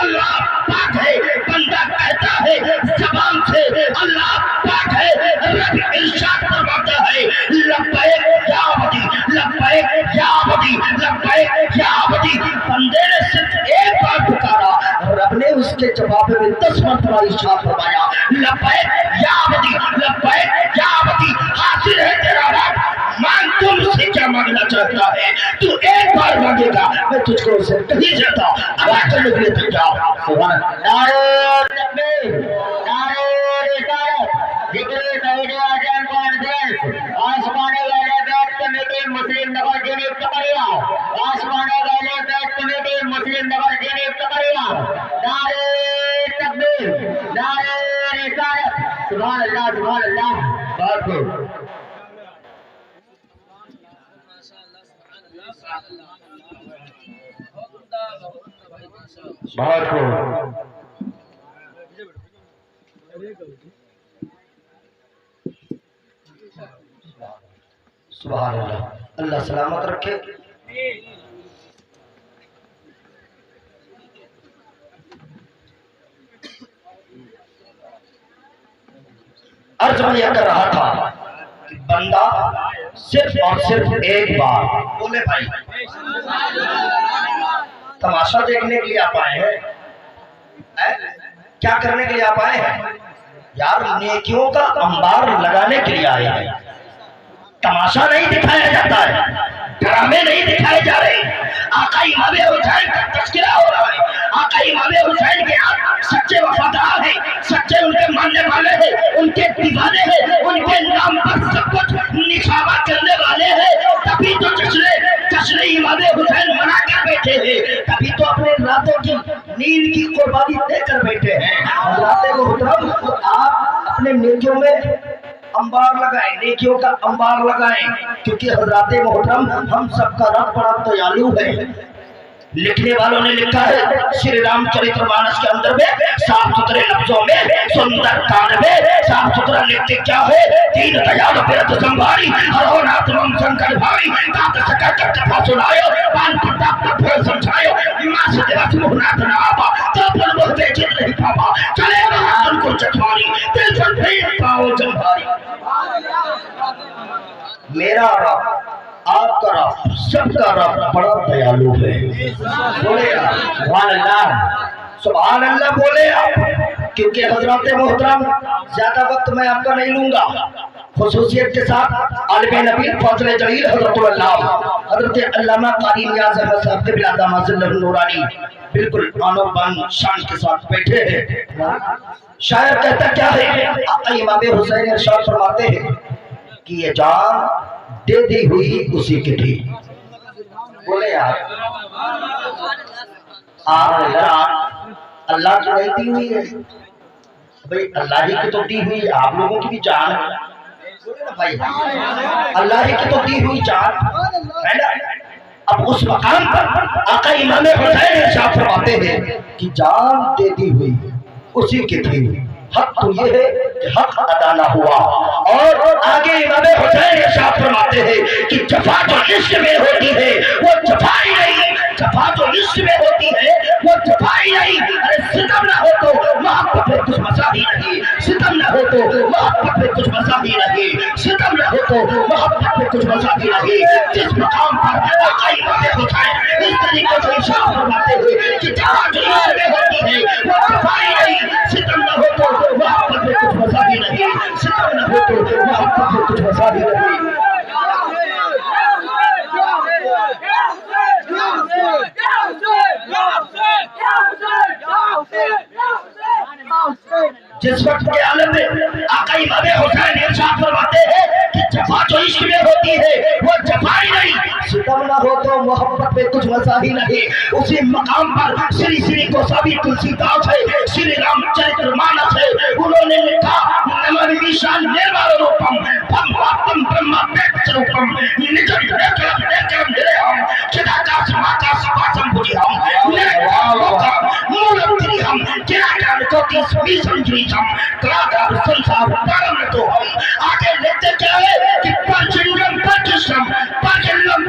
اللہ پاک ہے، بندہ کہتا ہے زبان سے اللہ پاک ہے، رب ارشاد فرماتا ہے لبیک یا عبدی، لبیک یا عبدی، لبیک یا عبدی۔ بندے نے صرف ایک بار پکارا، رب نے اس کے جواب میں 10 مرتبہ ارشاد فرمایا لبیک یا عبدی، لبیک یا عبدی۔ حاضر ہے تیرا رب، مان تو مجھ سے کیا مانگنا چاہتا ہے، تو ایک بار مانگے گا میں تجھ کو اسے کہیں جاتا ادا کرنے کے لیے تیار۔ سبحان نعرہ تکبیر، نعرہ رسالت، ذکر سعید اعظم کانفرنس، آسمانے والے بیت کمیٹی مسلم نگر جنوب ٹکریا، آسمانے والے بیت کمیٹی مسلم نگر جنوب ٹکریا۔ نعرہ تکبیر، نعرہ رسالت، سبحان اللہ سبحان اللہ۔ بات کو بہت خوب، سبحان اللہ، اللہ سلامت رکھے۔ عرض میں یہ کر رہا تھا کہ بندہ صرف اور صرف ایک بار بولے بھائی، تماشا دیکھنے کے لیے آپ آئے ہیں، کیا کرنے کے لیے آپ آئے ہیں؟ یار نیکیوں کا انبار لگانے کے لیے آئے ہیں، تماشا نہیں دکھایا جاتا ہے، ڈرامے نہیں دکھائے جا رہے۔ آقا امام حسین کا تذکرہ ہو رہا ہے، آقا امام حسین کے آپ سچے وفادار ہیں، سچے ان کے ماننے والے ہیں، ان کے دیوانے ہیں، ان کے نام پر سب کچھ نشانہ کرنے والے ہیں، تبھی تو جشن امام حسین منا کر بیٹھے ہیں، تبھی تو اپنے راتوں کی نیند کی قربانی دے کر بیٹھے ہیں۔ راتیں محترم، آپ اپنے نیکیوں میں انبار لگائیں، نیکیوں کا انبار لگائیں، کیونکہ حضرات محترم ہم سب کا رب بڑا دیالو ہے۔ لکھنے والوں نے لکھا ہے شری رام چرتر مانس کے اندر میں صاف ستھرے لفظوں میں سندر کان میں صاف ستھرا لکھتے کیا ہے، دین دیال پیرت سنبھاری ہرو ناتھ رام شنکر بھاری کات سکا کتھا سنایو پان پتا پتھر سمجھایو ماں سے دیوس مہنات نابا تاپن بہتے جت نہیں پاپا چلے گا ان کو چکھواری دل سن بھئی پاؤ جمباری۔ میرا رب، آپ کا رب، سب کا رب بڑا دیالو ہے۔ بولے آپ سبحان اللہ، سبحان اللہ بولے آپ، کیونکہ حضرات محترم زیادہ وقت میں آپ کا نہیں لوں گا، خصوصیت کے ساتھ عالم نبی فاضل جلیل حضرت اللہ حضرت علامہ قاری نیاز احمد صاحب کے بلادہ مازل نورانی بالکل آن و بان شان کے ساتھ بیٹھے ہیں۔ شاعر کہتا کیا ہے، آقا امام حسین ارشاد فرماتے ہیں کہ یہ جان دے دی ہوئی اسی کی تھی۔ بولے آپ اللہ کی نہیں دی ہوئی ہے بھئی، اللہ ہی کی تو دی ہوئی ہے، آپ لوگوں کی بھی جان ہے بھائی، اللہ ہی کی تو دی ہوئی جان ہے نا۔ اب اس مقام پر آقا امام حسین ارشاد فرماتے ہیں کہ جان دے دی ہوئی اسی کی تھی، حق تو یہ ہے کہ حق ادا نہ ہوا۔ اور آگے امام حسین ارشاد فرماتے ہیں کہ جفا جو عشق میں ہوتی ہے وہ جفا ہی نہیں، جفا جو عشق میں ہوتی ہے وہ جفا ہی نہیں۔ ارے ستم نہ ہو تو محبت میں کچھ مزہ ہی نہیں، ستم نہ ہو تو محبت میں کچھ مزہ ہی نہیں، ستم نہ ہو تو محبت میں کچھ مزہ ہی نہیں۔ جس مقام پر آقا امام حسین اس طریقے سے ارشاد فرماتے ہیں کہ جفا جو عشق میں ہوتی ہے وہ جفا ہی نہیں، ستم نہ ہو تو محبت میں کچھ مزہ ہی نہیں، ستم نہ ہو تو محبت میں کچھ مزہ ہی نہیں۔ جس وقت کے عالم میں آقا امام حسین ارشاد فرماتے ہیں کہ جفا جو عشق میں ہوتی ہے وہ جفا ہی نہیں، ستم نہ ہو تو محبت میں کچھ مزہ ہی نہیں۔ اسی مقام پر سری سری گوساوی تلسی داس ہے، شری رام چرتر مانس ہے، انہوں نے لکھا نمن ویشان نرمال روپم بھم بھاپم برہما پیٹ روپم نجم نیکرم نیکرم نرے ہم چدا کاس ماکاس پاسم بھجی ہم نیکرم موکم مولم تری ہم کراکان کوتیس بیسم جریج ہم کلاکار سنسار پارم تو ہم۔ آگے لکھتے کیا ہے کہ پرچنگم پرچشم پرچنگم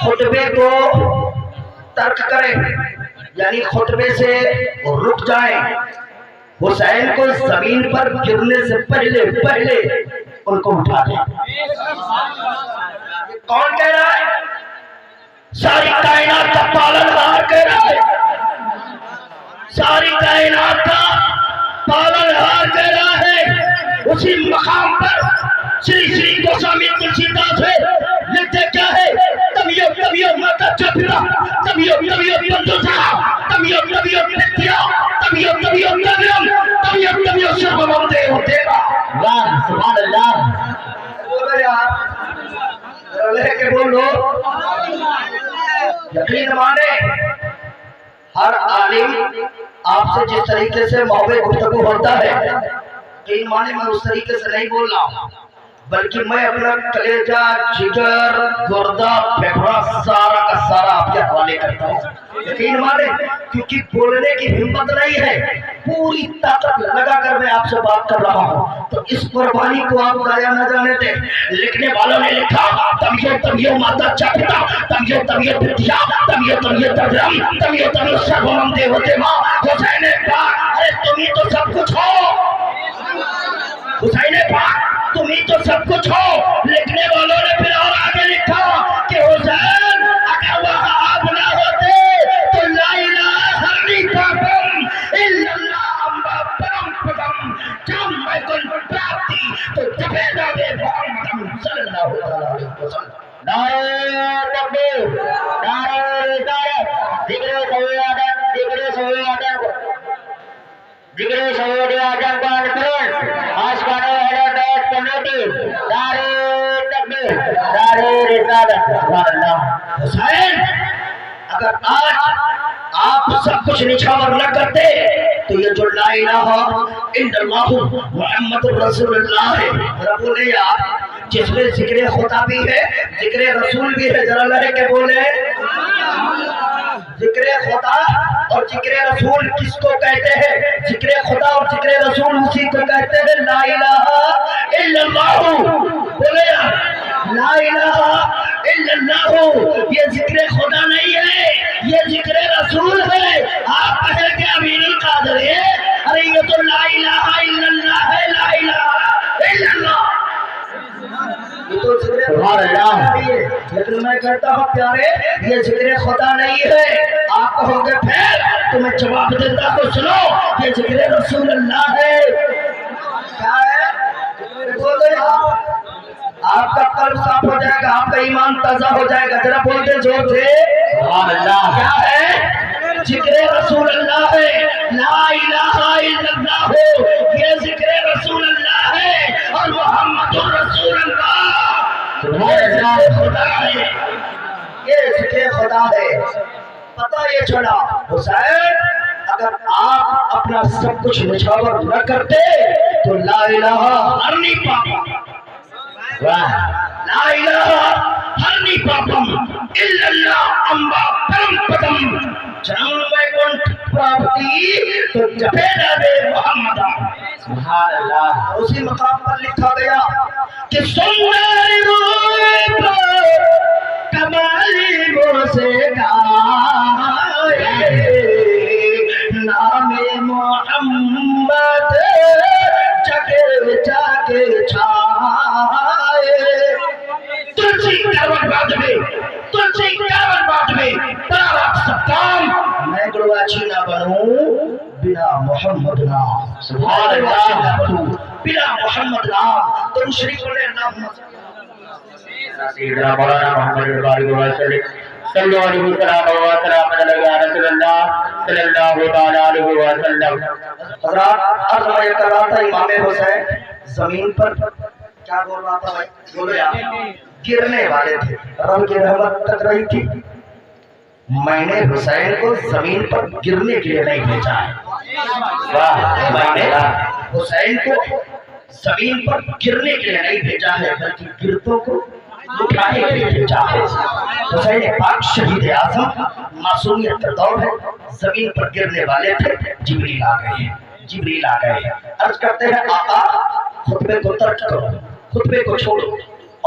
خطبے کو ترک کریں، یعنی خطبے سے رک جائیں، حسین کو زمین پر گرنے سے پہلے ان کو اٹھا دیں۔ کون کہہ رہا ہے؟ ساری کائنات کا پالنہار کہہ رہا ہے، ساری کائنات کا پالنہار کہہ رہا ہے۔ اسی مقام پر شری شری گوسوامی تلسی داس ہے، لکھتے کیا ہے؟ تمیو ماتا چپرا، تمیو بندو سہا، تمیو پتیا، تمیو سربم دیو دیوا۔ سبحان اللہ، بولو یار، لے کے بولو۔ یقین مانے ہر عالم آپ سے جس طریقے سے محبت گفتگو ہوتا ہے، یقین مانے میں اس طریقے سے نہیں بول رہا ہوں، بلکہ میں اپنا کلیجہ، جگر، گردہ، پھیپھڑا سارا کا سارا آپ کے حوالے کرتا ہوں۔ یقین مانے کیونکہ بولنے کی ہمت نہیں ہے، پوری طاقت لگا کر میں آپ سے بات کر رہا ہوں، تو اس قربانی کو آپ ضائع نہ جانے دیں۔ لکھنے والوں نے لکھا تمیو ماتا چپتا، تمیو پتیا، تمیو تدرم، تمیو سربم دیو دیوا۔ حسین پاک، ارے تم ہی تو سب کچھ ہو، حسین پاک تم ہی تو سب کچھ ہو۔ لکھنے والوں نے پھر اور آگے لکھا کہ حسین اگر وہاں آپ نہ ہوتے تو لا الہ الا اللہ امبا پرم پدم جام میں کن پراپتی تو جبیدہ دے محمد صلی اللہ علیہ وسلم۔ نعرہ تکبیر، نعرہ رسالت، ذکر سید آدم، ذکر سید آدم، ذکر سید آدم کانفرنس، آشکان اہل بیت کمیٹی، نعرہ تکبیر، نعرہ رسالت۔ سبحان اللہ۔ حسین اگر آج آپ سب کچھ نچھاور نہ کرتے تو یہ جو لا الہ الا اللہ محمد رسول اللہ ہے، ذرا بولے یار، جس میں ذکر خدا بھی ہے، ذکر رسول بھی ہے، ذرا لڑے کے بولے۔ ذکر خدا اور ذکر رسول کس کو کہتے ہیں؟ ذکر خدا اور ذکر رسول اسی کو کہتے ہیں لا الہ الا اللہ۔ بولے یار، لا الہ الا اللہ یہ ذکر خدا نہیں ہے، یہ ذکر رسول ہے۔ آپ کہیں کہ امین القادر ہے، ارے یہ تو لا الہ الا اللہ ہے، لا الہ الا اللہ۔ سبحان اللہ۔ لیکن میں کہتا ہوں پیارے، یہ ذکر خدا نہیں ہے۔ آپ کہو گے پھر تو میں جواب دیتا ہوں، سنو، یہ ذکر رسول اللہ ہے۔ کیا ہے؟ بولو یار، آپ کا قلب صاف ہو جائے گا، آپ کا ایمان تازہ ہو جائے گا، ذرا بولتے زور سے۔ سبحان اللہ۔ کیا ہے؟ ذکر رسول اللہ ہے، لا الہ الا اللہ ہو، یہ ذکر رسول اللہ ہے، اور محمد رسول اللہ یہ ذکر خدا ہے، یہ ذکر خدا ہے۔ پتہ یہ چلا حسین اگر آپ اپنا سب کچھ نچھاور نہ کرتے تو لا الہ ہرنی پاپم، لا الہ ہرنی پاپم الا اللہ امبا پرم پدم جام میں کنٹھ پراپتی تو جبیدہ دے محمد۔ سبحان اللہ۔ اسی مقام پر لکھا گیا کہ سندر روپ کمالی سے گائے نام محمد جگہ جگہ چھائے۔ تلسی کروٹ بات میں تارا ستام میں گلواچی نہ بنوں بنا محمد نام۔ سبحان اللہ۔ بنا محمد نام تو شریف بولے نام سیدنا مولانا محمد الباری وسلم صلی اللہ علیہ وسلم علیہ رسول اللہ صلی اللہ علیہ وسلم۔ حضرات عرض میں کر رہا تھا امام حسین زمین پر کیا بول رہا تھا بھائی؟ بولو یار، گرنے والے تھے، رب کی رحمت تک رہی تھی۔ میں نے حسین کو زمین پر گرنے کے لیے نہیں بھیجا ہے، میں نے حسین کو زمین پر گرنے کے لیے نہیں بھیجا ہے، بلکہ گرتوں کو اٹھانے کے لیے بھیجا ہے۔ حسین پاک شہید اعظم معصومیت کا دور ہے، زمین پر گرنے والے تھے، جبریل آ گئے ہیں، جبریل آ گئے ہیں، عرض کرتے ہیں آقا خطبے کو ترک کرو، خطبے کو چھوڑو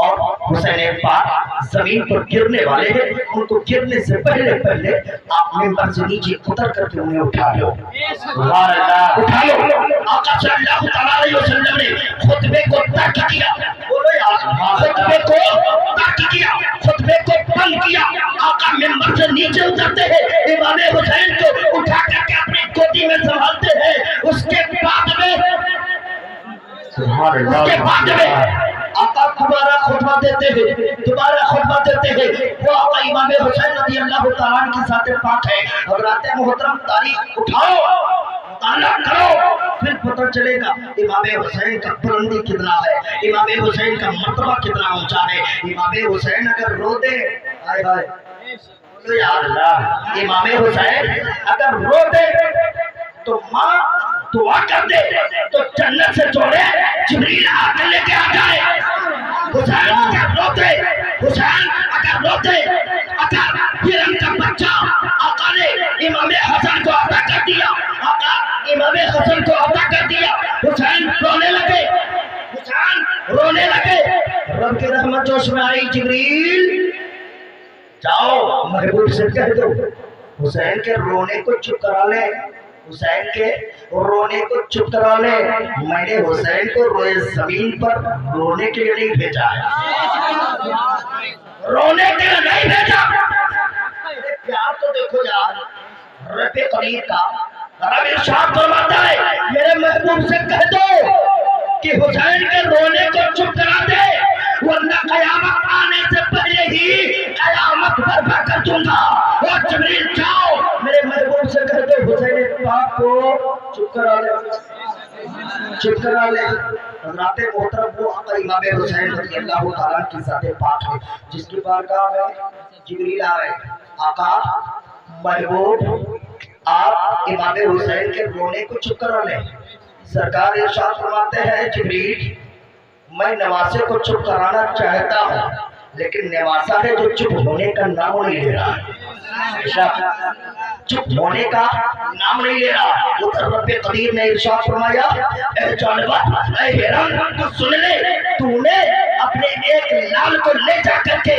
اور حسین پاک زمین پر گرنے والے ہیں، ان کو گرنے سے پہلے پہلے آپ ممبر سے نیچے اتر کر کے انہیں اٹھا لو، سبحان اللہ، اٹھا لو۔ آقا صلی اللہ تعالیٰ علیہ وسلم نے خطبے کو ترک کیا، بولو یار، خطبے کو ترک کیا، خطبے کو بند کیا۔ آقا ممبر سے نیچے اترتے ہیں، امام حسین کو اٹھا کر کے اپنی گودی میں سنبھالتے ہیں۔ اس کے بعد میں آقا دوبارہ خطبہ دیتے ہیں، دوبارہ خطبہ دیتے ہیں۔ وہ آقا امام حسین رضی اللہ تعالیٰ عنہ کی ذات پاک ہے۔ حضرات محترم تاریخ اٹھاؤ، مطالعہ کرو، پھر پتہ چلے گا امام حسین کا بلندی کتنا ہے، امام حسین کا مرتبہ کتنا اونچا ہے۔ امام حسین اگر رو دے، ہائے ہائے بولو یا اللہ، امام حسین اگر رو دے تو ماں دعا کر دے تو جنت سے جوڑے جبریل آ کر لے کے آ جائے۔ حسین اگر روتے، حسین اگر روتے، اگر ہرن کا بچہ آقا نے امام حسن کو عطا کر دیا، آقا امام حسن کو عطا کر دیا، حسین رونے لگے، حسین رونے لگے۔ رب کی رحمت جوش میں آئی، جبریل جاؤ محبوب سے کہہ دو حسین کے رونے کو چپ کرا لے، حسین کے رونے کو چپ کرا لے۔ میں نے حسین کو روئے زمین پر رونے کے لیے نہیں بھیجا ہے، رونے کے لیے نہیں بھیجا۔ پیار تو دیکھو یار رب قریب کا، رب ارشاد فرماتا ہے میرے محبوب سے کہہ دو کہ حسین کے رونے کو چپ کرا دے، ورنہ قیامت آنے سے پہلے ہی قیامت برپا کر دوں گا۔ اور جبریل جاؤ میرے محبوب سے کہہ دو حسین پاک کو چپ کرا لے، چپ کرا لے۔ حضرات محترم وہ آقا امام حسین رضی اللہ تعالیٰ کی ذات پاک ہے جس کی بارگاہ میں جبریل آ رہے، آقا محبوب آپ امام حسین کے رونے کو چپ کرا لیں۔ سرکار ارشاد فرماتے ہیں جبریل میں نواسے کو چپ کرانا چاہتا ہوں لیکن نواسا ہے جو چپ ہونے کا نام نہیں لے رہا، چپ ہونے کا نام نہیں لے رہا۔ ادھر رب قدیر نے ارشاد فرمایا اے جانور، اے ہرن تو سن لے، تو نے اپنے ایک لال کو لے جا کر کے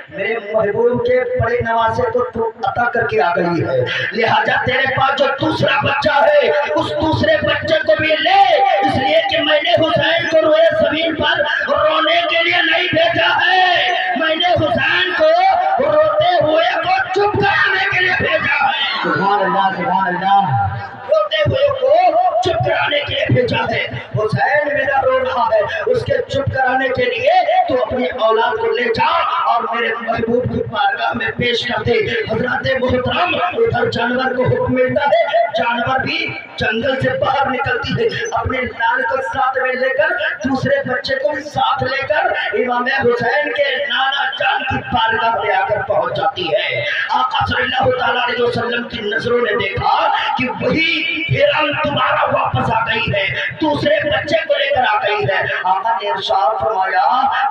میرے محبوب کے بڑے نواسے کو تو عطا کر کے آ گئی ہے، لہذا تیرے پاس جو دوسرا بچہ ہے اس دوسرے بچے کو بھی لے، اس لیے کہ میں نے حسین کو روئے زمین پر رونے کے لیے نہیں بھیجا ہے، میں نے حسین کو روتے ہوئے کو چپ کرانے کے لیے بھیجا ہے۔ سبحان اللہ، سبحان اللہ، روتے ہوئے کو چپ کرانے کے لیے بھیجا ہے۔ حسین میرا رو رہا ہے، اس کے چپ کرانے کے لیے تو اپنی اولاد کو لے جا اور میرے محبوب کی بارگاہ میں پیش کر دے۔ حضرات محترم ادھر جانور کو حکم ملتا ہے، جانور بھی جنگل سے باہر نکلتی ہے، اپنے لال کو ساتھ میں لے کر دوسرے بچے کو بھی ساتھ لے کر امام حسین کے نانا جان کی بارگاہ میں آ کر پہنچ جاتی ہے۔ آقا صلی اللہ تعالیٰ علیہ وسلم کی نظروں نے دیکھا کہ وہی ہرن دوبارہ واپس آ گئی ہے، دوسرے بچے کو لے کر آ گئی ہے۔ آقا نے ارشاد فرمایا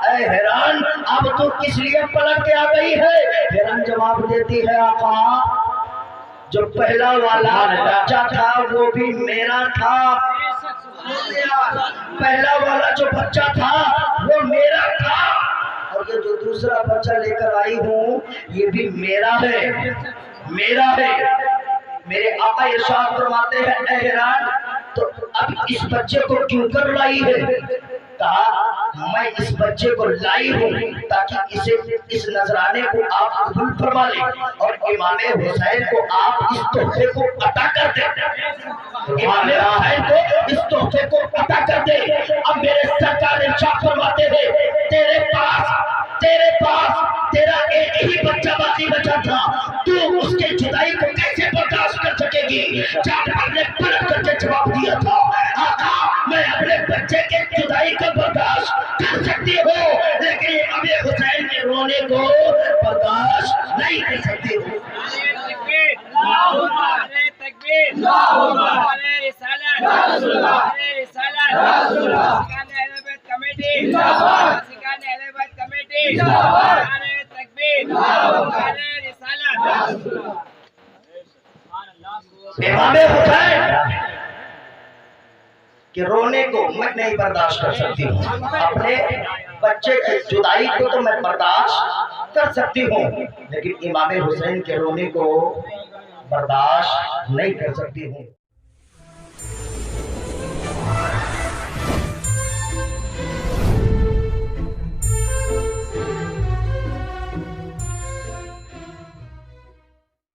اے ہرن اب تو کس لیے پلٹ کے آ گئی ہے؟ ہرن جواب دیتی ہے آقا جو پہلا والا بچہ تھا وہ بھی میرا تھا، پہلا والا جو بچہ تھا وہ میرا تھا اور یہ جو دوسرا بچہ لے کر آئی ہوں یہ بھی میرا ہے، میرا ہے۔ میرے آقا ارشاد فرماتے ہیں اے ہرن تو اب اس بچے کو کیوں کر لائی ہے؟ کہا میں اس بچے کو لائی ہوں تاکہ اس نذرانے کو آپ قبول فرما لیں اور امام حسین کو آپ اس تحفے کو عطا کر دیں، امام حسین کو اس تحفے کو عطا کر دیں۔ اب میرے سرکار ارشاد فرماتے ہیں تیرے پاس تیرا ایک ہی بچہ باقی بچا تھا، تو اس کے جدائی کو کیسے برداشت کر سکے گی؟ جانور نے پلٹ کر کے جواب دیا تھا آقا میں اپنے بچے کے جدائی کو برداشت کر سکتی ہوں لیکن امام حسین کے رونے کو برداشت نہیں کر سکتی ہوں۔ امام حسین کہ رونے کو میں نہیں برداشت کر سکتی ہوں، اپنے بچے کی جدائی کو تو میں برداشت کر سکتی ہوں، لیکن امام حسین کے رونے کو برداشت نہیں کر سکتی ہوں۔